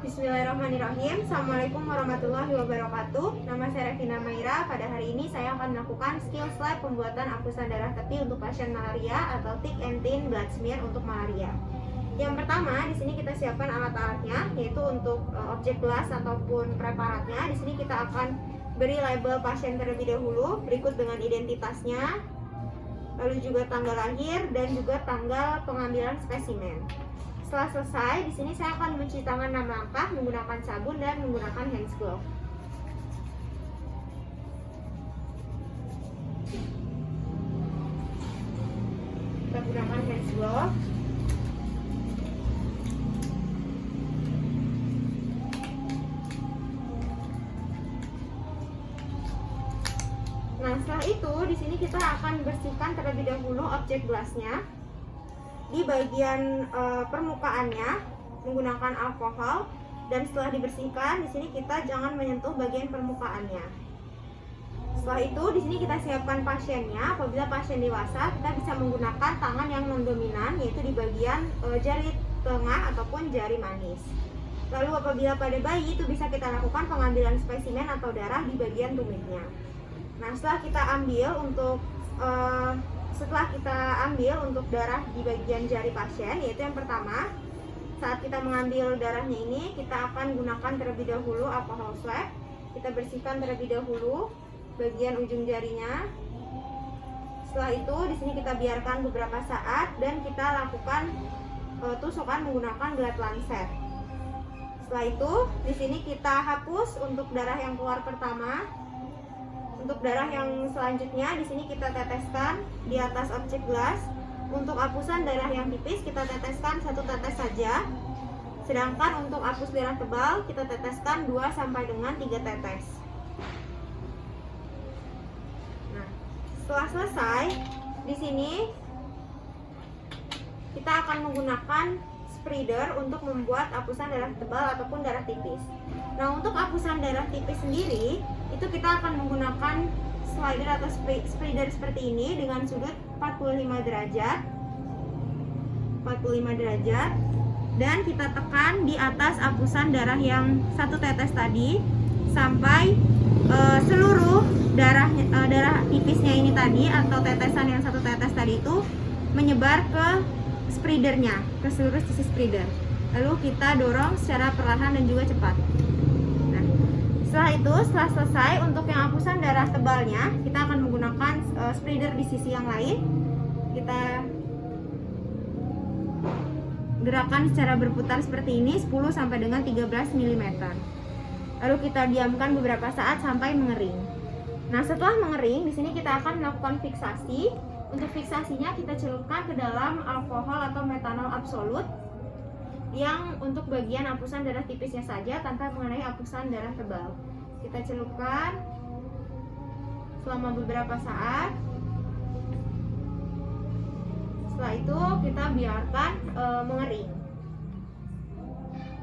Bismillahirrahmanirrahim. Assalamualaikum warahmatullahi wabarakatuh. Nama saya Revina Maira. Pada hari ini saya akan melakukan skills lab pembuatan apusan darah tepi untuk pasien malaria atau thick and thin blood smear untuk malaria. Yang pertama, di sini kita siapkan alat-alatnya, yaitu untuk objek gelas ataupun preparatnya. Di sini kita akan beri label pasien terlebih dahulu, berikut dengan identitasnya, lalu juga tanggal lahir dan juga tanggal pengambilan spesimen. Setelah selesai, di sini saya akan mencuci tangan 6 langkah menggunakan sabun dan menggunakan hand glove. Kita gunakan hand glove. Nah, setelah itu di sini kita akan bersihkan terlebih dahulu objek gelasnya. Di bagian permukaannya menggunakan alkohol, dan setelah dibersihkan di sini kita jangan menyentuh bagian permukaannya. Setelah itu di sini kita siapkan pasiennya. Apabila pasien dewasa, kita bisa menggunakan tangan yang non dominan, yaitu di bagian jari tengah ataupun jari manis. Lalu apabila pada bayi, itu bisa kita lakukan pengambilan spesimen atau darah di bagian tumitnya. Nah, setelah kita ambil untuk darah di bagian jari pasien, yaitu yang pertama, saat kita mengambil darahnya ini, kita akan gunakan terlebih dahulu alcohol swab. Kita bersihkan terlebih dahulu bagian ujung jarinya. Setelah itu, di sini kita biarkan beberapa saat dan kita lakukan tusukan menggunakan gelat lancet. Setelah itu, di sini kita hapus untuk darah yang keluar pertama. Untuk darah yang selanjutnya, di sini kita teteskan di atas objek gelas. Untuk apusan darah yang tipis, kita teteskan 1 tetes saja. Sedangkan untuk apus darah tebal, kita teteskan 2 sampai dengan 3 tetes. Nah, setelah selesai, di sini kita akan menggunakan spreader untuk membuat apusan darah tebal ataupun darah tipis. Nah, untuk apusan darah tipis sendiri, itu kita akan menggunakan slider atau spreader seperti ini dengan sudut 45 derajat dan kita tekan di atas apusan darah yang 1 tetes tadi sampai seluruh darah tipisnya ini tadi atau tetesan yang 1 tetes tadi itu menyebar ke spreadernya, ke seluruh sisi spreader. Lalu kita dorong secara perlahan dan juga cepat. Setelah selesai untuk yang apusan darah tebalnya, kita akan menggunakan spreader di sisi yang lain. Kita gerakan secara berputar seperti ini 10 sampai dengan 13 mm. Lalu kita diamkan beberapa saat sampai mengering. Nah, setelah mengering, di sini kita akan melakukan fiksasi. Untuk fiksasinya kita celupkan ke dalam alkohol atau metanol absolut yang untuk bagian apusan darah tipisnya saja tanpa mengenai apusan darah tebal. Kita celupkan selama beberapa saat. Setelah itu kita biarkan mengering.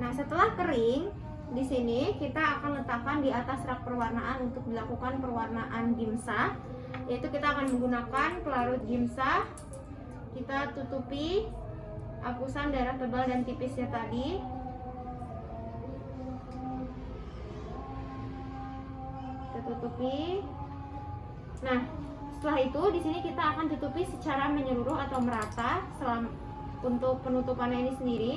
Nah, setelah kering, di sini kita akan letakkan di atas rak perwarnaan untuk dilakukan perwarnaan gimsa, yaitu kita akan menggunakan pelarut gimsa. Kita tutupi apusan darah tebal dan tipisnya tadi. Kita tutupi. Nah, setelah itu di sini kita akan tutupi secara menyeluruh atau merata. Untuk penutupannya ini sendiri,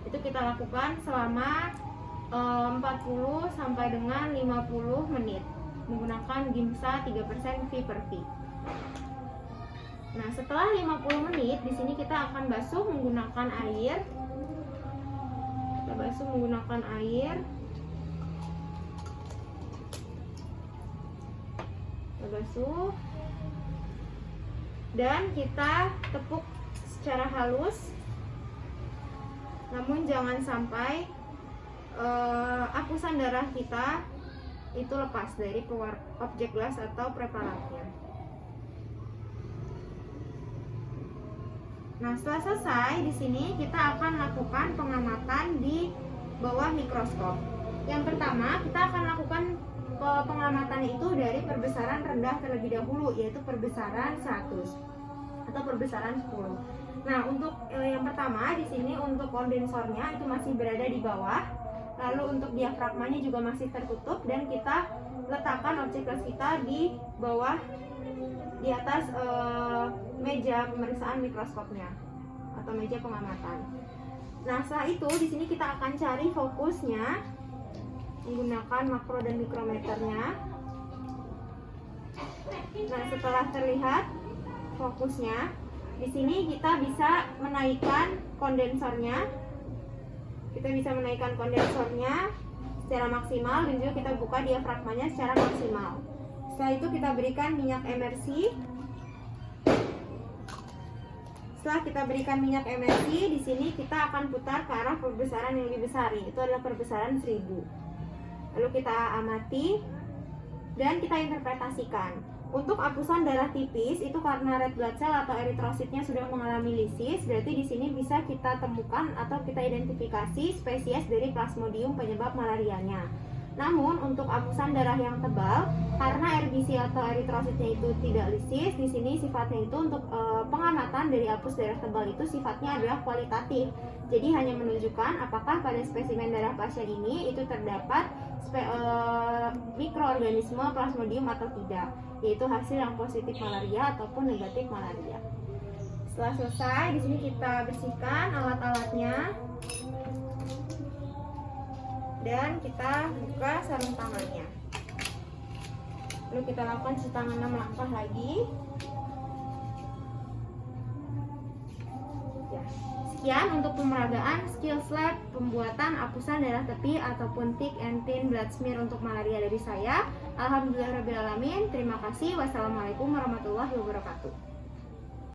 itu kita lakukan selama 40 sampai dengan 50 menit menggunakan gimsa 3% V per V. Nah, setelah 50 menit, di sini kita akan basuh menggunakan air. Kita basuh menggunakan air. Kita basuh. Dan kita tepuk secara halus. Namun jangan sampai apusan darah kita itu lepas dari objek gelas atau preparatnya. Nah, setelah selesai, di sini kita akan lakukan pengamatan di bawah mikroskop. Yang pertama, kita akan lakukan pengamatan itu dari perbesaran rendah terlebih dahulu, yaitu perbesaran 100 atau perbesaran 10. Nah, untuk yang pertama di sini untuk kondensornya itu masih berada di bawah. Lalu untuk diafragmanya juga masih tertutup, dan kita letakkan objek les kita di bawah, di atas meja pemeriksaan mikroskopnya atau meja pengamatan. Nah, setelah itu di sini kita akan cari fokusnya menggunakan makro dan mikrometernya. Nah, setelah terlihat fokusnya, di sini kita bisa menaikkan kondensornya. Kita bisa menaikkan kondensornya secara maksimal, dan juga kita buka diafragmanya secara maksimal. Setelah itu kita berikan minyak emersi. Setelah kita berikan minyak emersi, di sini kita akan putar ke arah perbesaran yang lebih besar. Itu adalah perbesaran 1000. Lalu kita amati dan kita interpretasikan. Untuk apusan darah tipis itu karena red blood cell atau eritrositnya sudah mengalami lisis, berarti di sini bisa kita temukan atau kita identifikasi spesies dari Plasmodium penyebab malarianya. Namun untuk apusan darah yang tebal, karena RBC atau eritrositnya itu tidak lisis, di sini sifatnya itu untuk pengamatan dari apus darah tebal itu sifatnya adalah kualitatif. Jadi hanya menunjukkan apakah pada spesimen darah pasien ini itu terdapat mikroorganisme Plasmodium atau tidak, yaitu hasil yang positif malaria ataupun negatif malaria. Setelah selesai, di sini kita bersihkan alat-alatnya dan kita buka sarung tangannya. Lalu kita lakukan cuci tangan 6 langkah lagi. Ya. Sekian untuk pemeragaan skills lab pembuatan apusan darah tepi ataupun thick and thin blood smear untuk malaria dari saya. Alhamdulillahirabbil alamin. Terima kasih. Wassalamualaikum warahmatullahi wabarakatuh.